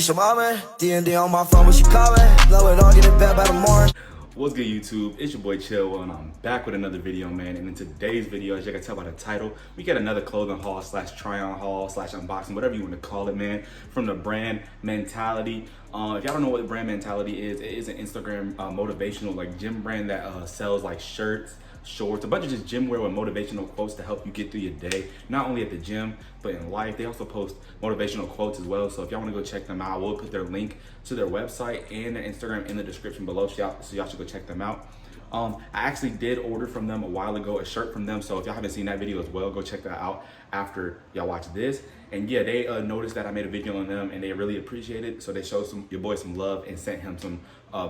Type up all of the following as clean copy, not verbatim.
It's your mama, D&D on my phone when she call me. Blow it on, get it back by the morning. What's good, YouTube? It's your boy Chill, and I'm back with another video, man. And in today's video, as you can tell by the title, we got another clothing haul slash try-on haul slash unboxing, whatever you want to call it, man, from the brand Mentality. If y'all don't know what the brand Mentality is, it is an Instagram motivational like gym brand that sells like shirts, shorts, a bunch of just gym wear with motivational quotes to help you get through your day, not only at the gym but in life. They also post motivational quotes as well, so if y'all want to go check them out, we'll put their link to their website and their Instagram in the description below, so y'all should go check them out. I actually did order from them a while ago, a shirt from them, so if y'all haven't seen that video as well, go check that out after y'all watch this. And yeah, they noticed that I made a video on them and they really appreciate it, so they showed your boy some love and sent him some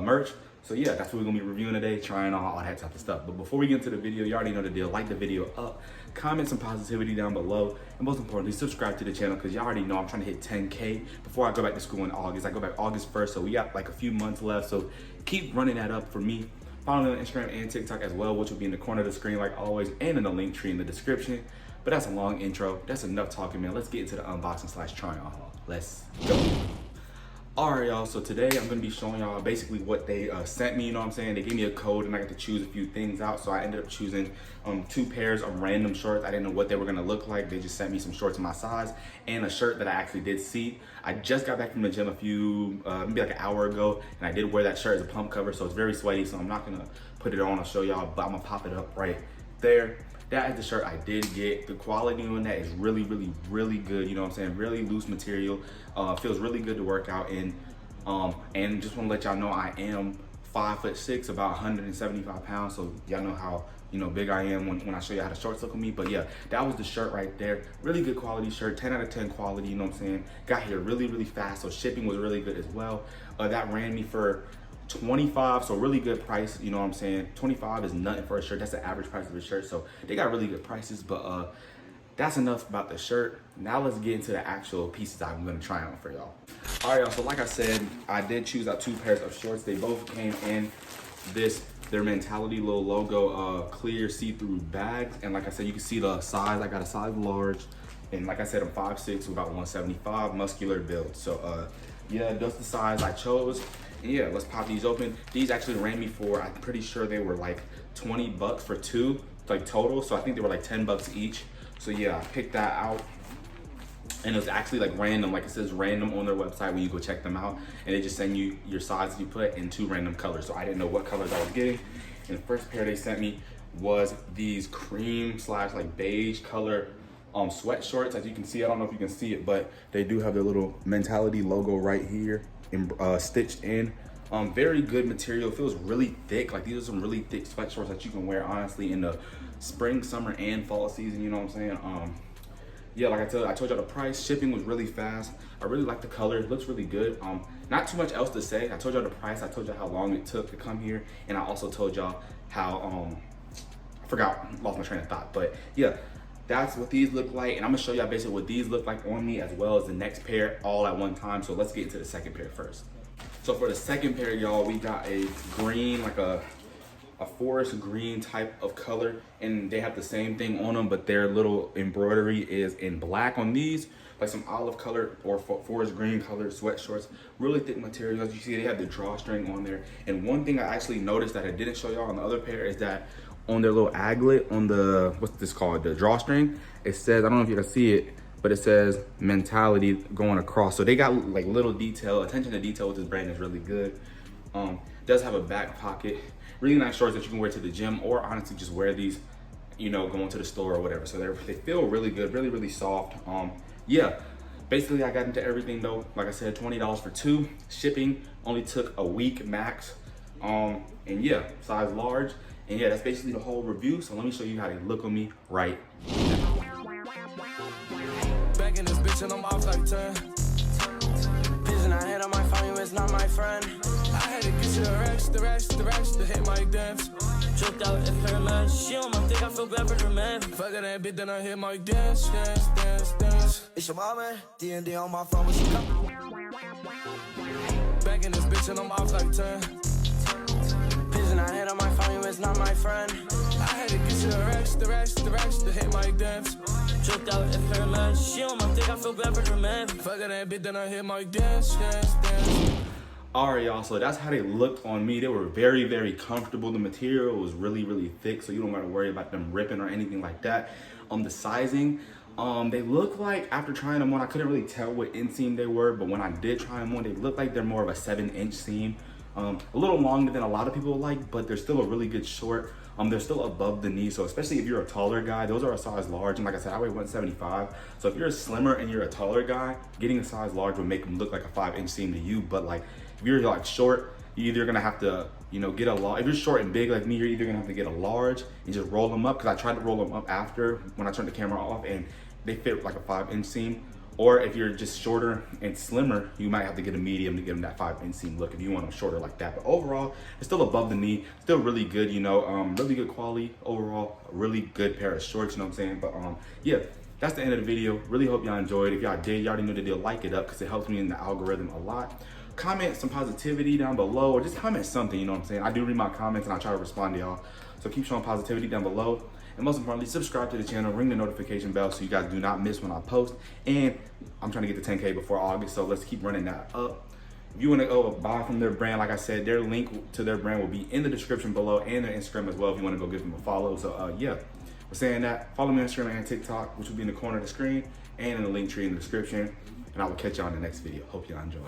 merch. So yeah, that's what we're gonna be reviewing today, trying on all that type of stuff. But before we get into the video, you already know the deal. Like the video up, comment some positivity down below, and most importantly, subscribe to the channel, because y'all already know I'm trying to hit 10K before I go back to school in August. I go back August 1st, so we got like a few months left, so keep running that up for me. Follow me on Instagram and TikTok as well, which will be in the corner of the screen like always, and in the link tree in the description. But that's a long intro. That's enough talking, man. Let's get into the unboxing slash try on haul. Let's go. All right, y'all, so today I'm gonna be showing y'all basically what they sent me, you know what I'm saying? They gave me a code and I got to choose a few things out, so I ended up choosing 2 pairs of random shorts. I didn't know what they were gonna look like. They just sent me some shorts in my size and a shirt that I actually did see. I just got back from the gym a few, maybe like an hour ago, and I did wear that shirt as a pump cover, so it's very sweaty, so I'm not gonna put it on and show y'all, but I'm gonna pop it up right there. That is the shirt I did get. The quality on that is really, really, really good. You know what I'm saying? Really loose material. Feels really good to work out in. And just want to let y'all know I am 5'6", about 175 pounds. So y'all know how big I am when I show you how the shorts look on me. But yeah, that was the shirt right there. Really good quality shirt, 10 out of 10 quality. You know what I'm saying? Got here really, really fast. So shipping was really good as well. That ran me for $25, so really good price, you know what I'm saying? $25 is nothing for a shirt. That's the average price of a shirt, so they got really good prices. But that's enough about the shirt. Now let's get into the actual pieces I'm gonna try on for y'all. All right, y'all, so like I said, I did choose out 2 pairs of shorts. They both came in their Mentality little logo clear see-through bags, and like I said, you can see the size. I got a size large, and like I said, I'm 5'6", about 175, muscular build. So yeah, that's the size I chose. Yeah, let's pop these open. These actually ran me for, I'm pretty sure they were like 20 bucks for 2, like total. So I think they were like 10 bucks each. So yeah, I picked that out. And it was actually like random, like it says random on their website when you go check them out. And they just send you your size you put in 2 random colors. So I didn't know what colors I was getting. And the first pair they sent me was these cream slash like beige color sweat shorts. As you can see, I don't know if you can see it, but they do have their little Mentality logo right here, stitched in. Very good material. It feels really thick. Like these are some really thick sweat shorts that you can wear honestly in the spring, summer, and fall season. You know what I'm saying? Yeah, like I told y'all the price. Shipping was really fast. I really like the color. It looks really good. Not too much else to say. I told y'all the price. I told y'all how long it took to come here, and I also told y'all how lost my train of thought. But yeah, that's what these look like, and I'm gonna show y'all basically what these look like on me as well as the next pair all at one time. So let's get into the second pair first. So for the second pair, y'all, we got a green, like a forest green type of color, and they have the same thing on them, but their little embroidery is in black on these, like some olive color or forest green color sweat shorts. Really thick material. As you see, they have the drawstring on there. And one thing I actually noticed that I didn't show y'all on the other pair is that on their little aglet, on the, what's this called, the drawstring, it says, I don't know if you can see it, but it says Mentality going across. So they got like little detail, attention to detail with this brand is really good. Does have a back pocket. Really nice shorts that you can wear to the gym, or honestly just wear these, going to the store or whatever. So they feel really good, really, really soft. Yeah, basically I got into everything though. Like I said, $20 for 2. Shipping only took a week max. And yeah, size large. And yeah, that's basically the whole review. So let me show you how they look on me right now. Back in this bitch and I'm off like 10. Vision I had on my phone, you is not my friend. I had to get you the rest to hit my dance. Tripped out in her man. She on my dick, I feel bad for her man. Fucking that bitch, then I hit my dance. It's your mama, D&D on my phone when she call me. Back in this bitch and I'm off like 10. Vision I had on my phone, you is not my friend. I had to get you the rest to hit my dance. Tripped out in her mess. She on my dick, I feel bad for her man. Fuck that bitch, then I hit my dance. Alright, y'all, so that's how they looked on me. They were very, very comfortable. The material was really, really thick, so you don't gotta worry about them ripping or anything like that. The sizing, they look like, after trying them on, I couldn't really tell what inseam they were, but when I did try them on, they look like they're more of a 7-inch seam. A little longer than a lot of people like, but they're still a really good short. They're still above the knee, so especially if you're a taller guy, those are a size large. And like I said, I weigh 175. So if you're a slimmer and you're a taller guy, getting a size large would make them look like a 5-inch seam to you. But like, if you're like short, you're either gonna have to, you know, get a large. If you're short and big like me, you're either gonna have to get a large and just roll them up. Cause I tried to roll them up after when I turned the camera off, and they fit like a 5-inch seam. Or if you're just shorter and slimmer, you might have to get a medium to give them that 5-inch seam look if you want them shorter like that. But overall, it's still above the knee, still really good, you know, really good quality overall, a really good pair of shorts, you know what I'm saying? But yeah, that's the end of the video. Really hope y'all enjoyed. If y'all did, you already know the deal, like it up because it helps me in the algorithm a lot. Comment some positivity down below, or just comment something, you know what I'm saying? I do read my comments and I try to respond to y'all. So keep showing positivity down below. And most importantly, subscribe to the channel, ring the notification bell so you guys do not miss when I post. And I'm trying to get to 10K before August, so let's keep running that up. If you want to go buy from their brand, like I said, their link to their brand will be in the description below, and their Instagram as well if you want to go give them a follow. So yeah, for saying that, follow me on Instagram and TikTok, which will be in the corner of the screen and in the link tree in the description. And I will catch y'all in the next video. Hope y'all enjoy.